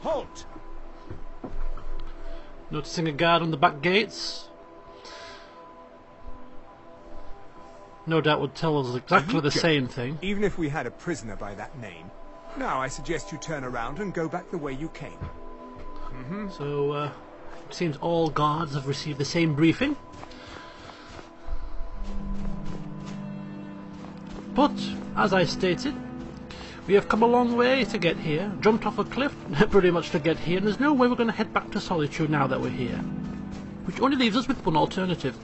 Halt! Noticing a guard on the back gates. No doubt would tell us exactly the same thing. Even if we had a prisoner by that name. Now I suggest you turn around and go back the way you came. So, it seems all guards have received the same briefing. But, as I stated, we have come a long way to get here, jumped off a cliff pretty much to get here, and there's no way we're going to head back to Solitude now that we're here. Which only leaves us with one alternative.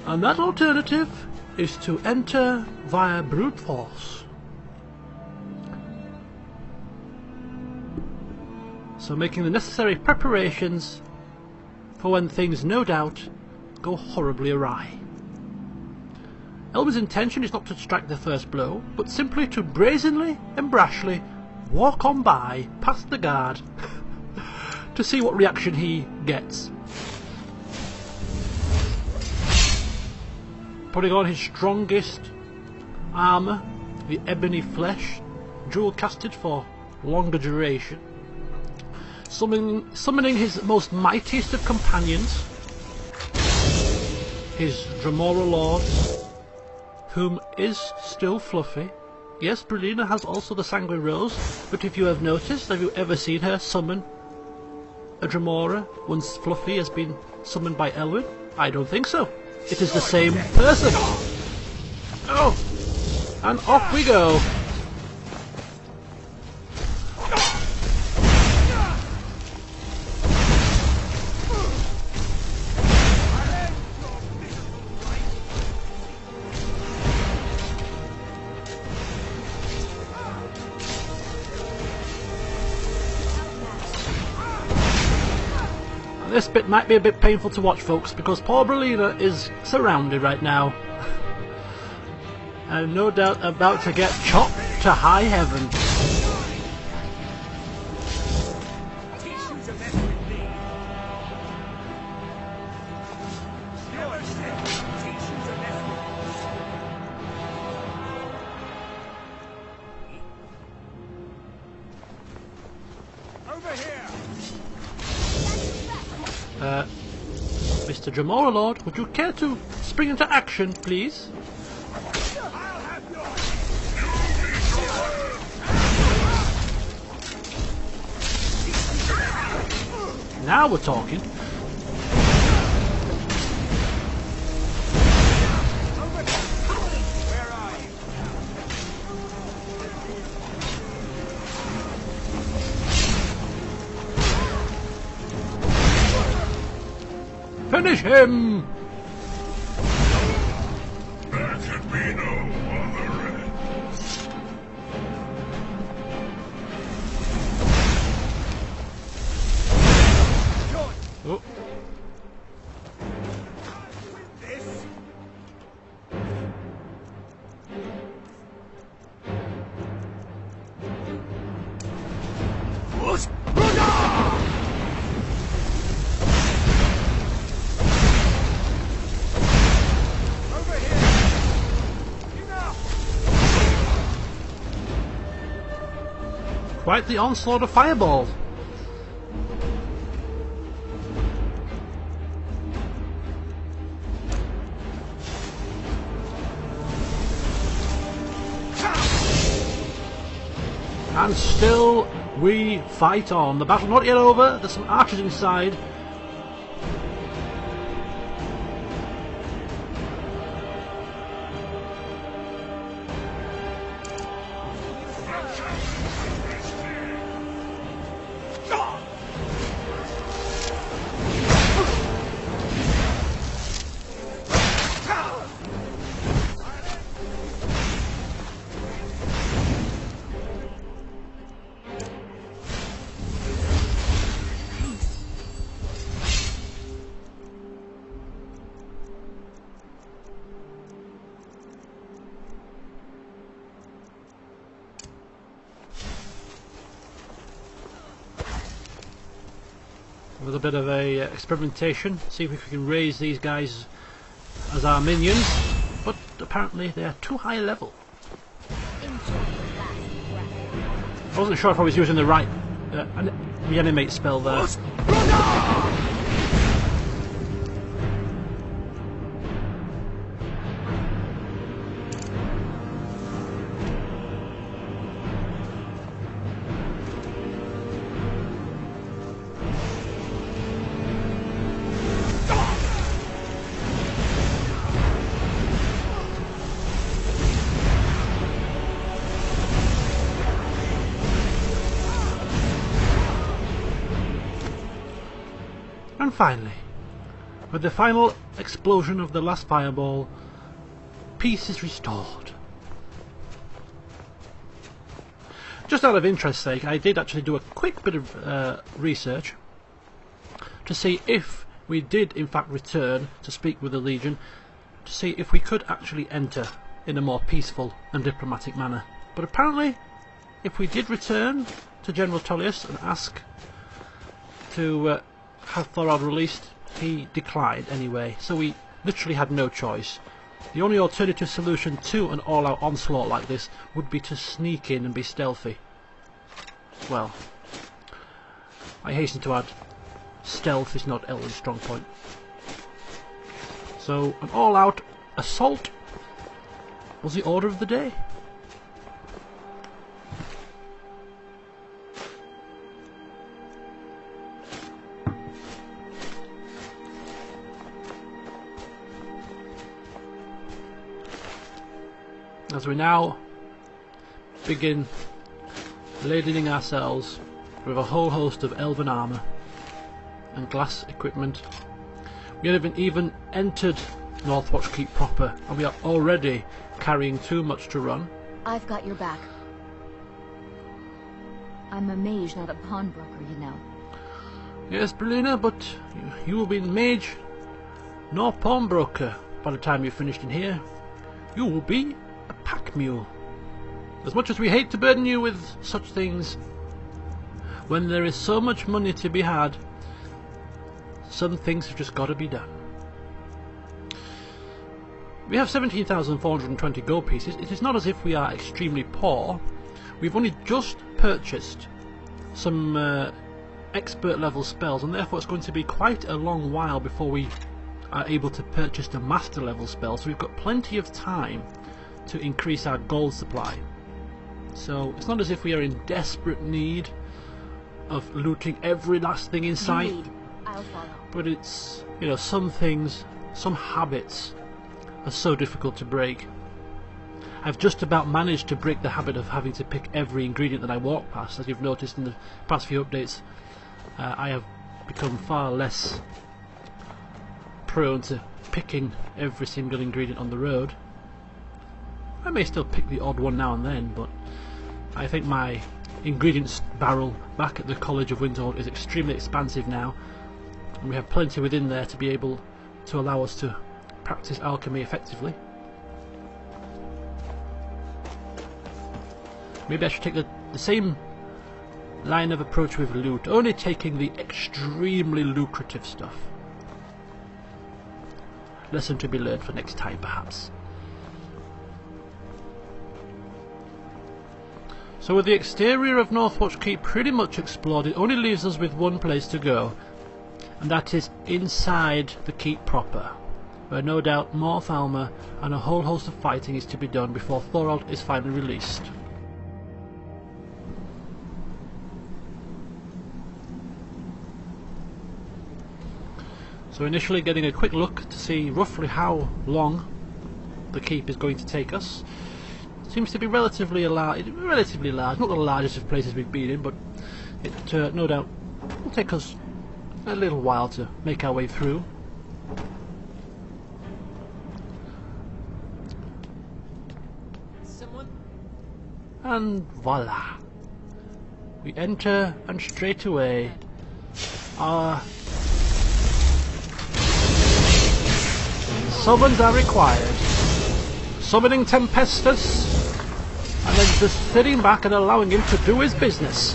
And that alternative is to enter via brute force. So making the necessary preparations for when things, no doubt, go horribly awry. Elwyn's intention is not to strike the first blow, but simply to brazenly and brashly walk on by, past the guard, to see what reaction he gets. Putting on his strongest armour, the ebony flesh, jewel casted for longer duration, summoning his most mightiest of companions, his Dremora lords, whom is still Fluffy. Yes, Brulina has also the Sanguine Rose, but if you have noticed, have you ever seen her summon a Dremora once Fluffy has been summoned by Elwyn? I don't think so. It is the same person. Oh! And off we go. This bit might be a bit painful to watch, folks, because poor Brulina is surrounded right now. And no doubt about to get chopped to high heaven. Mr. Dremora Lord, would you care to spring into action, please? Now we're talking. Finish him! There can be no other end. Oh. Quite the onslaught of fireballs. And still we fight on. The battle's not yet over. There's some archers inside. With a bit of a experimentation, see if we can raise these guys as our minions, but apparently they are too high level. I wasn't sure if I was using the right reanimate spell there. And finally, with the final explosion of the last fireball, peace is restored. Just out of interest's sake, I did actually do a quick bit of research to see if we did in fact return to speak with the Legion, to see if we could actually enter in a more peaceful and diplomatic manner. But apparently, if we did return to General Tullius and ask to have Thorald released, he declined anyway, so we literally had no choice. The only alternative solution to an all-out onslaught like this would be to sneak in and be stealthy. Well, I hasten to add, stealth is not Elwyn's strong point. So an all-out assault was the order of the day. As we now begin ladening ourselves with a whole host of elven armour and glass equipment, we haven't even entered Northwatch Keep proper, and we are already carrying too much to run. I've got your back. I'm a mage, not a pawnbroker, you know. Yes, Berlina, but you will be mage nor pawnbroker by the time you're finished in here. You will be a pack mule. As much as we hate to burden you with such things, when there is so much money to be had, some things have just got to be done. We have 17,420 gold pieces. It is not as if we are extremely poor. We've only just purchased some expert level spells, and therefore it's going to be quite a long while before we are able to purchase the master level spell, so we've got plenty of time to increase our gold supply. So it's not as if we are in desperate need of looting every last thing in sight. I'll follow. But it's, you know, some things, some habits are so difficult to break. I've just about managed to break the habit of having to pick every ingredient that I walk past. As you've noticed in the past few updates, I have become far less prone to picking every single ingredient on the road. I may still pick the odd one now and then, but I think my ingredients barrel back at the College of Winterhold is extremely expansive now, and we have plenty within there to be able to allow us to practice alchemy effectively. Maybe I should take the same line of approach with loot, only taking the extremely lucrative stuff. Lesson to be learned for next time, perhaps. So with the exterior of Northwatch Keep pretty much explored, it only leaves us with one place to go, and that is inside the keep proper, where no doubt more Thalma and a whole host of fighting is to be done before Thorald is finally released. So initially getting a quick look to see roughly how long the keep is going to take us. Seems to be relatively large, not the largest of places we've been in, but it no doubt will take us a little while to make our way through. Someone? And voila! We enter, and straight away our summons are required. Summoning Tempestus, and then just sitting back and allowing him to do his business.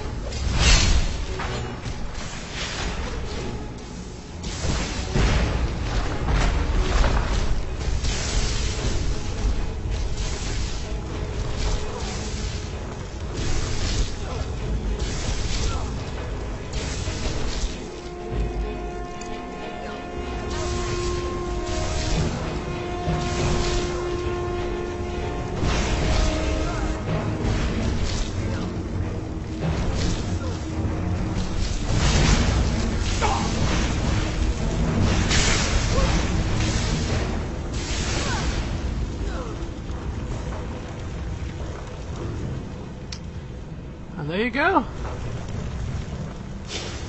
And there you go.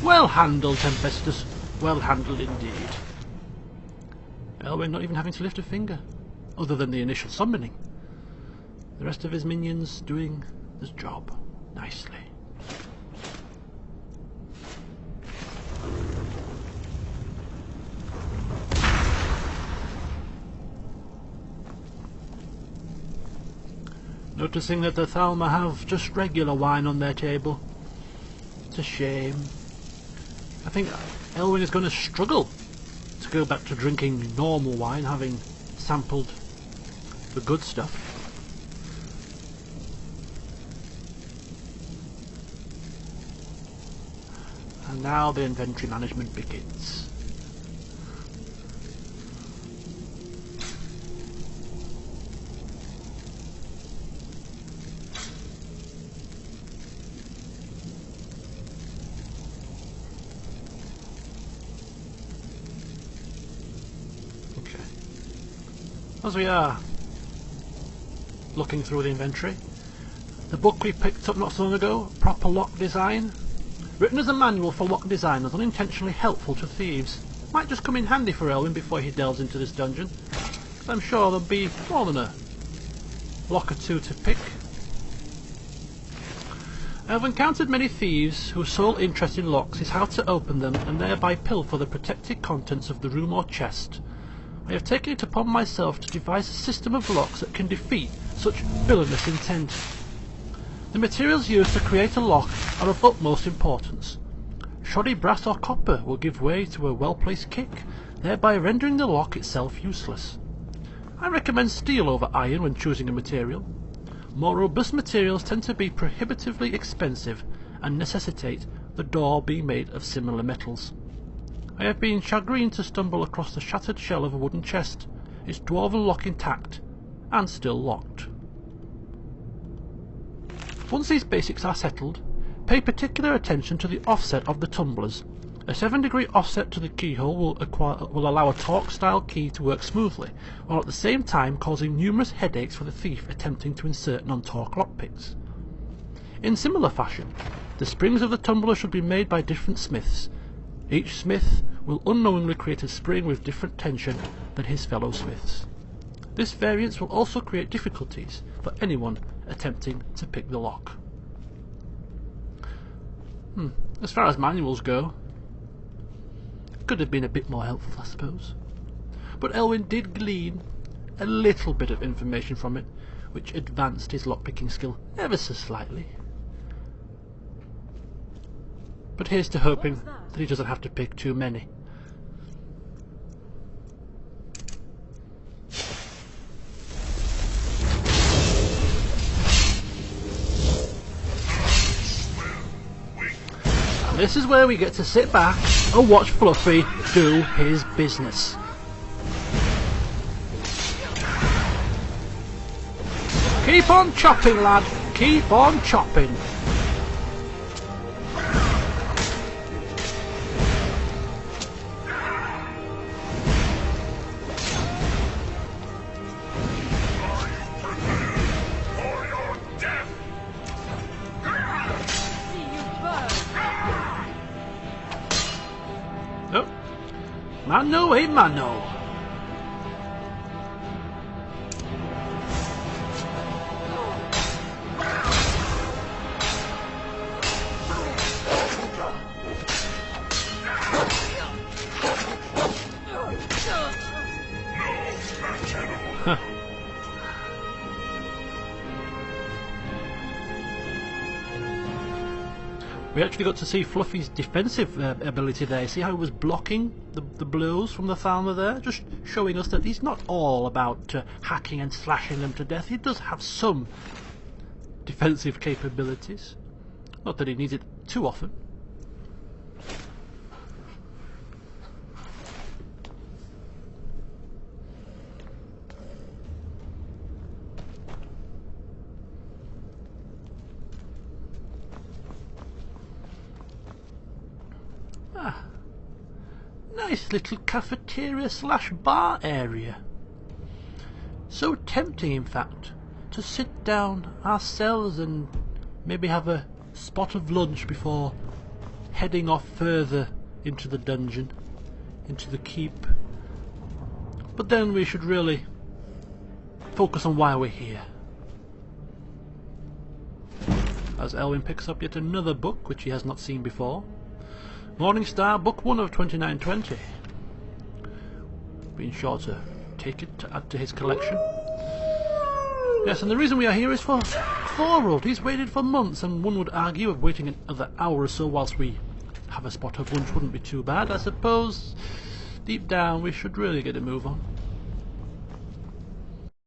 Well handled, Tempestus. Well handled indeed. Elwyn not even having to lift a finger, other than the initial summoning. The rest of his minions doing his job nicely. Noticing that the Thalma have just regular wine on their table. It's a shame. I think Elwyn is going to struggle to go back to drinking normal wine, having sampled the good stuff. And now the inventory management begins. As we are looking through the inventory, the book we picked up not so long ago, Proper Lock Design, written as a manual for lock designers, unintentionally helpful to thieves, might just come in handy for Elwyn before he delves into this dungeon. I'm sure there'll be more than a lock or two to pick. I've encountered many thieves whose sole interest in locks is how to open them and thereby pilfer the protected contents of the room or chest. I have taken it upon myself to devise a system of locks that can defeat such villainous intent. The materials used to create a lock are of utmost importance. Shoddy brass or copper will give way to a well-placed kick, thereby rendering the lock itself useless. I recommend steel over iron when choosing a material. More robust materials tend to be prohibitively expensive and necessitate the door being made of similar metals. I have been chagrined to stumble across the shattered shell of a wooden chest, its dwarven lock intact, and still locked. Once these basics are settled, pay particular attention to the offset of the tumblers. A 7-degree offset to the keyhole will allow a Torque-style key to work smoothly, while at the same time causing numerous headaches for the thief attempting to insert non-torque lockpicks. In similar fashion, the springs of the tumbler should be made by different smiths. Each smith will unknowingly create a spring with different tension than his fellow smiths. This variance will also create difficulties for anyone attempting to pick the lock. As far as manuals go, could have been a bit more helpful, I suppose. But Elwyn did glean a little bit of information from it, which advanced his lockpicking skill ever so slightly. But here's to hoping that he doesn't have to pick too many. And this is where we get to sit back and watch Fluffy do his business. Keep on chopping, lad. Keep on chopping. Mano a mano. We actually got to see Fluffy's defensive ability there. See how he was blocking the blows from the Thalma there? Just showing us that he's not all about hacking and slashing them to death. He does have some defensive capabilities. Not that he needs it too often. Nice little cafeteria slash bar area. So tempting, in fact, to sit down ourselves and maybe have a spot of lunch before heading off further into the dungeon, into the keep. But then we should really focus on why we're here. As Elwyn picks up yet another book which he has not seen before. Morning Star, Book 1 of 2920. Being sure to take it to add to his collection. Yes, and the reason we are here is for Thorold. He's waited for months, and one would argue of waiting another hour or so whilst we have a spot of lunch wouldn't be too bad. I suppose deep down we should really get a move on.